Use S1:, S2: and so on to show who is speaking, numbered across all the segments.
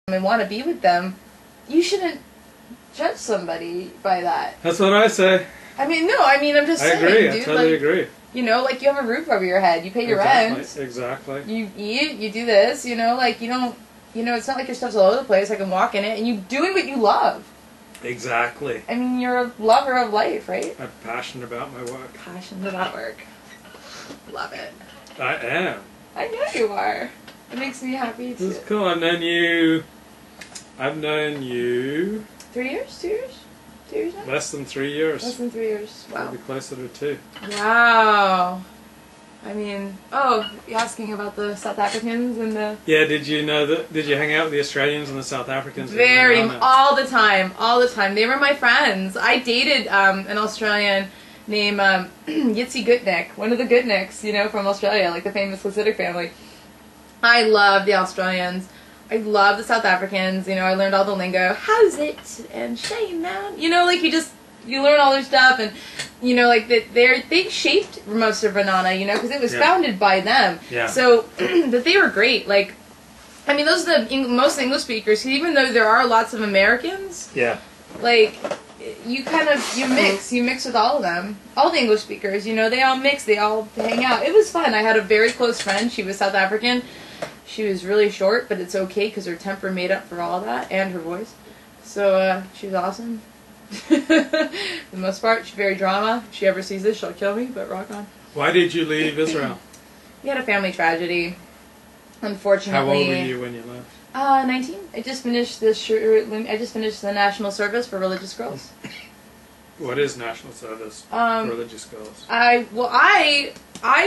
S1: and want to be with them, you shouldn't judge somebody by that.
S2: That's what I say.
S1: I mean, no, I mean, I'm just saying,
S2: agree.
S1: dude.
S2: I totally agree.
S1: You know, like, you have a roof over your head, you pay your rent.
S2: Exactly.
S1: You eat, you do this, you know, like, you don't, you know, it's not like your stuff's all over the place, I can walk in it, and you doing what you love.
S2: Exactly.
S1: I mean, you're a lover of life, right?
S2: I'm passionate about my work.
S1: Passionate about work. Love it.
S2: I am.
S1: I know you are. It makes me happy, too.
S2: This is cool. I've known you
S1: 3 years? 2 years? 2 years now?
S2: less than 3 years.
S1: Less than 3 years. Wow.
S2: Probably closer to 2.
S1: Wow. I mean, oh, you're asking about the South Africans and the...
S2: Yeah, did you know that? Did you hang out with the Australians and the South Africans?
S1: All the time. They were my friends. I dated an Australian named Yitzi Gutnick, one of the Gutnicks, you know, from Australia, like the famous Hasidic family. I love the Australians. I love the South Africans. You know, I learned all the lingo. How's it? And shame, man. You know, like, you learn all their stuff, and you know, like, they shaped most of Renana, you know, because it was founded by them.
S2: Yeah.
S1: So, but they were great. Like, I mean, those are the most English speakers. Even though there are lots of Americans,
S2: Yeah.
S1: like, you mix with all of them, all the English speakers. You know, they all mix. They all hang out. It was fun. I had a very close friend. She was South African. She was really short, but it's okay because her temper made up for all that, and her voice. So, she was awesome. For the most part, she's very drama. If she ever sees this, she'll kill me, but rock on.
S2: Why did you leave Israel?
S1: We had a family tragedy, unfortunately.
S2: How old were you when you left?
S1: 19. I just finished the national service for religious girls.
S2: What is national service for religious girls?
S1: I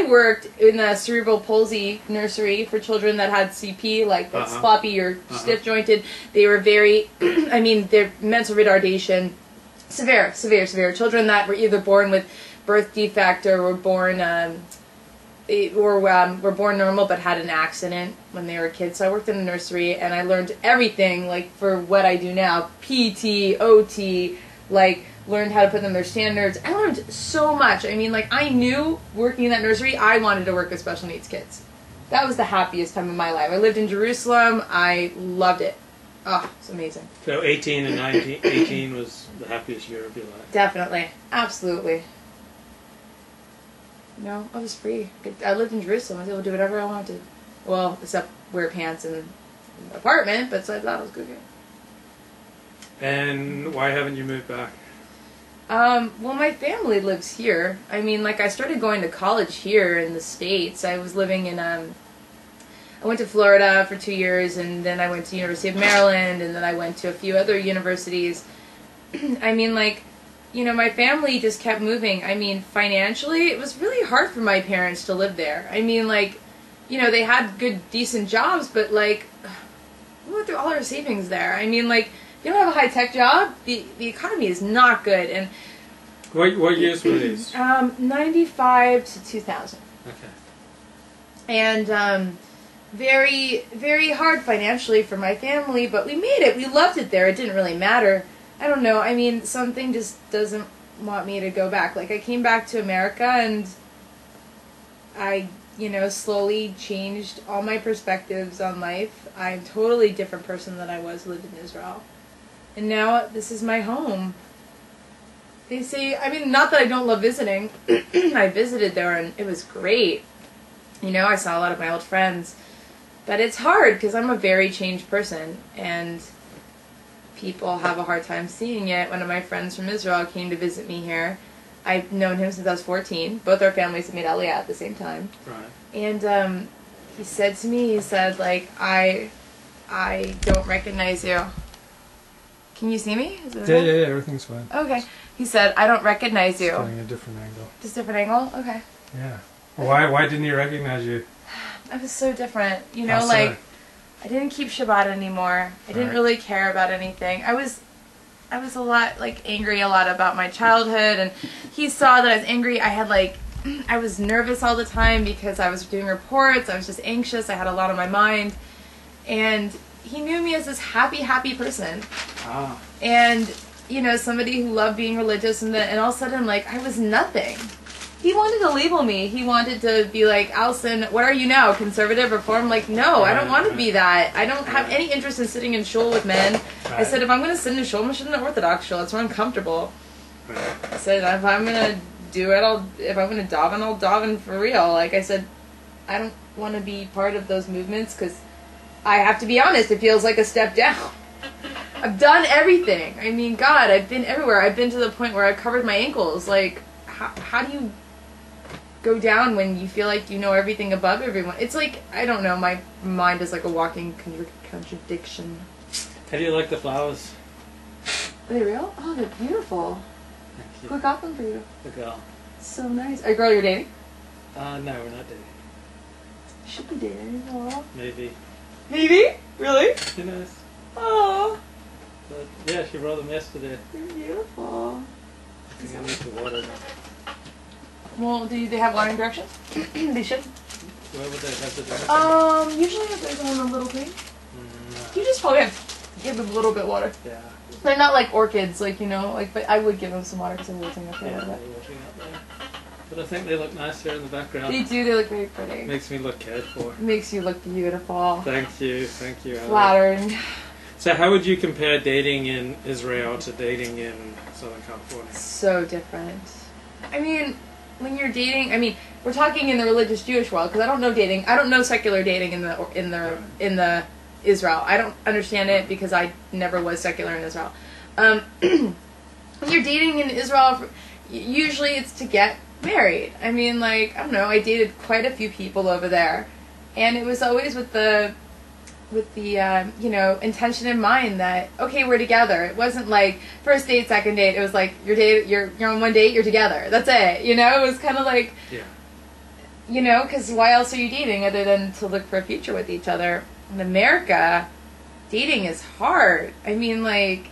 S1: worked in the cerebral palsy nursery for children that had CP, like that's floppy or stiff jointed. They were very, I mean, their mental retardation, severe. Children that were either born with birth defect or were born were born normal but had an accident when they were kids. So I worked in a nursery and I learned everything, like, for what I do now, PT, OT, like, learned how to put them their standards. I learned so much. I mean, like, I knew working in that nursery, I wanted to work with special needs kids. That was the happiest time of my life. I lived in Jerusalem. I loved it. Oh, it's amazing.
S2: So 18 and 19, 18 was the happiest year of your life.
S1: Definitely. Absolutely. No, I was free. I lived in Jerusalem. I was able to do whatever I wanted. Well, except wear pants in an apartment, but besides that, it was good.
S2: And why haven't you moved back?
S1: Well, my family lives here. I mean, like, I started going to college here in the States. I was living in, I went to Florida for 2 years, and then I went to University of Maryland, and then I went to a few other universities. I mean, like, you know, my family just kept moving. I mean, financially, it was really hard for my parents to live there. I mean, like, you know, they had good, decent jobs, but, like, we went through all our savings there. I mean, like, if you don't have a high-tech job, the economy is not good. And
S2: what years were these?
S1: 95 to 2000.
S2: Okay.
S1: And very, very hard financially for my family, but we made it. We loved it there. It didn't really matter. I don't know. I mean, something just doesn't want me to go back. Like, I came back to America, and I, you know, slowly changed all my perspectives on life. I'm a totally different person than I was living in Israel. And now this is my home. They say, I mean, not that I don't love visiting. I visited there and it was great. You know, I saw a lot of my old friends. But it's hard because I'm a very changed person. And people have a hard time seeing it. One of my friends from Israel came to visit me here. I've known him since I was 14. Both our families have made Aliyah at the same time.
S2: Right.
S1: And he said to me, he said, like, I don't recognize you. Can you see me?
S2: Yeah, everything's fine.
S1: Okay. He said, I don't recognize you.
S2: Just getting a different angle.
S1: Just different angle? Okay.
S2: Yeah. Well, why didn't he recognize you?
S1: I was so different. You know, like, I didn't keep Shabbat anymore. I didn't really care about anything. I was a lot, like, angry a lot about my childhood, and he saw that I was angry. I had, like, I was nervous all the time because I was doing reports. I was just anxious. I had a lot on my mind. And he knew me as this happy person.
S2: Ah.
S1: And, you know, somebody who loved being religious, and all of a sudden, like, I was nothing. he wanted to label me. He wanted to be like, Allison, what are you now? Conservative, reform? Like, no, I don't want to be that. I don't have any interest in sitting in shul with men. I said, if I'm going to sit in a shul, I'm going to sit in an Orthodox shul. That's where I'm comfortable. I said, if I'm going to do it, if I'm going to daven, I'll daven for real. Like I said, I don't want to be part of those movements because I have to be honest, it feels like a step down. I've done everything. I mean, God, I've been everywhere. I've been to the point where I've covered my ankles. Like, how do you go down when you feel like you know everything above everyone? It's like, I don't know, my mind is like a walking contradiction.
S2: How do you like the flowers?
S1: Are they real? Oh, they're beautiful.
S2: Thank you.
S1: Who got them for you?
S2: The girl.
S1: So nice. A girl you're dating?
S2: No, we're not dating.
S1: Should be dating. Aww.
S2: Maybe.
S1: Maybe? Really?
S2: Who knows?
S1: Oh,
S2: But yeah, she brought them yesterday.
S1: they're beautiful.
S2: I think I need to water them.
S1: Well, do they have watering directions? They should.
S2: Where would they have to do it?
S1: Usually there's one a little thing.
S2: Mm,
S1: You just probably have to give them a little bit of water.
S2: yeah.
S1: They're not like orchids, like, you know, like, but I would give them some water because I'm wilting up there a
S2: Yeah,
S1: little
S2: they're
S1: bit.
S2: watering up there. But I think they look nice there in the background.
S1: They do, they look very pretty.
S2: Makes me look cared for.
S1: Makes you look beautiful.
S2: Thank you, Ali.
S1: Flattering.
S2: So how would you compare dating in Israel to dating in Southern California?
S1: So different. I mean, when you're dating, I mean, we're talking in the religious Jewish world because I don't know dating. I don't know secular dating in the Israel. I don't understand it because I never was secular in Israel. When you're dating in Israel, usually it's to get married. I mean, like, I don't know, I dated quite a few people over there, and it was always with the you know, intention in mind that, okay, we're together. It wasn't like first date, second date. It was like you're on one date, you're together. That's it. You know, it was kind of like,
S2: Yeah.
S1: you know, because why else are you dating other than to look for a future with each other? In America, dating is hard. I mean, like,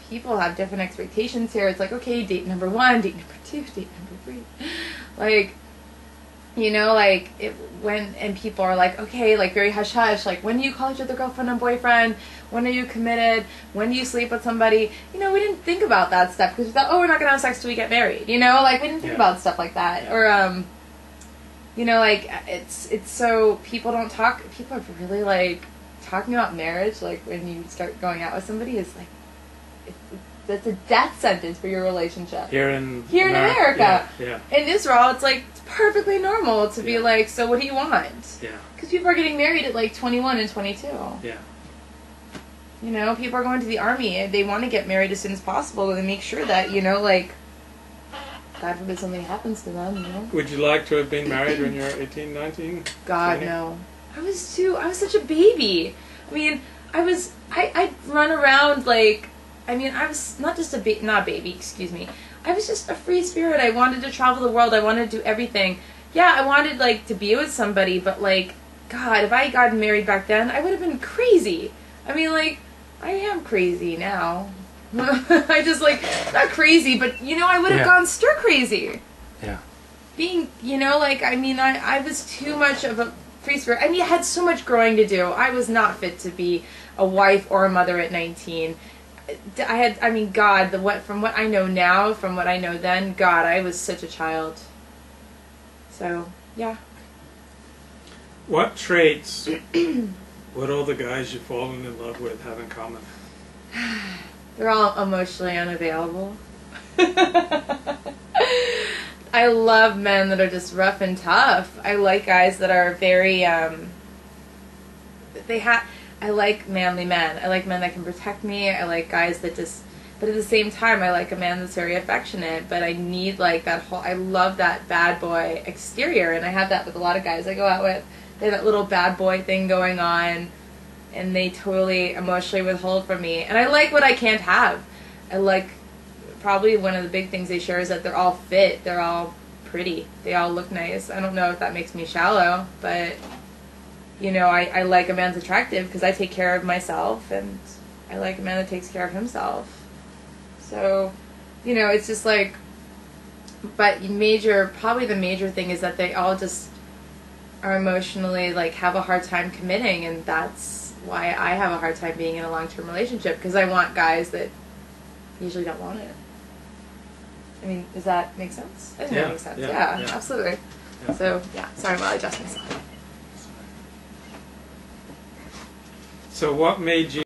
S1: people have different expectations here. It's like, okay, date number 1, date number 2, date number 3. Like, you know, like, and people are like, okay, like, very hush-hush, like, when do you call each other girlfriend and boyfriend? When are you committed? When do you sleep with somebody? You know, we didn't think about that stuff, because we thought, oh, we're not going to have sex till we get married, you know? Like, we didn't think about stuff like that.
S2: Yeah.
S1: Or, you know, like, it's so, people don't talk, people are really, like, talking about marriage, like, when you start going out with somebody is, like, that's a death sentence for your relationship.
S2: Here in
S1: America.
S2: Yeah.
S1: In Israel, it's like it's perfectly normal to be like, so what do you want?
S2: Yeah.
S1: Because people are getting married at like 21 and 22.
S2: Yeah.
S1: You know, people are going to the army. They want to get married as soon as possible. They make sure that, you know, like, God forbid something happens to them, you know?
S2: Would you like to have been married when you were 18, 19?
S1: God,
S2: 20?
S1: no. I was such a baby. I mean, I'd run around like, I mean, I was not just not a baby, excuse me. I was just a free spirit. I wanted to travel the world. I wanted to do everything. Yeah, I wanted, like, to be with somebody, but, like, God, if I had gotten married back then, I would have been crazy. I mean, like, I am crazy now. I just, like, not crazy, but, you know, I would have gone stir crazy.
S2: Yeah.
S1: Being, you know, like, I mean, I was too much of a free spirit. I mean, I had so much growing to do. I was not fit to be a wife or a mother at 19. God, from what I know now, from what I know then, God, I was such a child. So, yeah.
S2: What traits would all the guys you've fallen in love with have in common?
S1: They're all emotionally unavailable. I love men that are just rough and tough. I like guys that are very, I like manly men. I like men that can protect me. I like guys that just, but at the same time, I like a man that's very affectionate, but I need, like, I love that bad boy exterior, and I have that with a lot of guys I go out with. They have that little bad boy thing going on, and they totally emotionally withhold from me. And I like what I can't have. I like, probably one of the big things they share is that they're all fit. They're all pretty. They all look nice. I don't know if that makes me shallow, but, you know, I like a man that's attractive because I take care of myself, and I like a man that takes care of himself. So, you know, it's just like, but probably the major thing is that they all just are emotionally, like, have a hard time committing, and that's why I have a hard time being in a long-term relationship, because I want guys that usually don't want it. I mean, does that make sense? I think
S2: Yeah,
S1: that makes sense.
S2: yeah,
S1: Yeah,
S2: yeah.
S1: absolutely.
S2: Yeah.
S1: So, yeah, sorry while I adjust myself.
S2: So what made you